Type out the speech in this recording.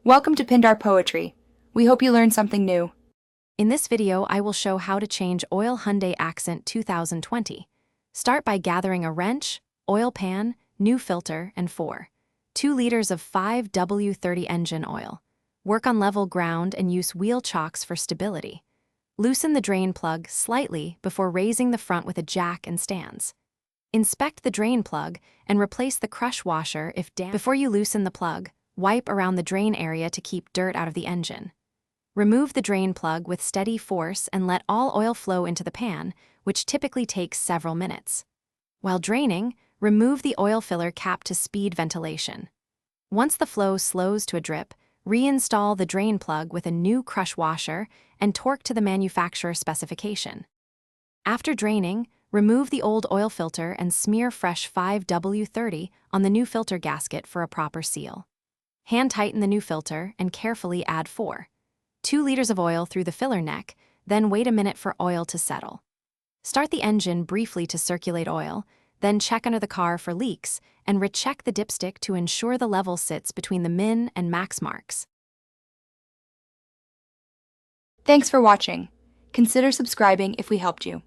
Welcome to Pindar Poetry. We hope you learned something new. In this video, I will show how to change oil Hyundai Accent 2020. Start by gathering a wrench, oil pan, new filter, and 2 liters of 5W30 engine oil. Work on level ground and use wheel chocks for stability. Loosen the drain plug slightly before raising the front with a jack and stands. Inspect the drain plug and replace the crush washer if damp. Before you loosen the plug, wipe around the drain area to keep dirt out of the engine. Remove the drain plug with steady force and let all oil flow into the pan, which typically takes several minutes. While draining, remove the oil filler cap to speed ventilation. Once the flow slows to a drip, reinstall the drain plug with a new crush washer and torque to the manufacturer specification. After draining, remove the old oil filter and smear fresh 5W30 on the new filter gasket for a proper seal. Hand tighten the new filter and carefully add 2 liters of oil through the filler neck, then wait a minute for oil to settle. Start the engine briefly to circulate oil, then check under the car for leaks and recheck the dipstick to ensure the level sits between the min and max marks. Thanks for watching. Consider subscribing if we helped you.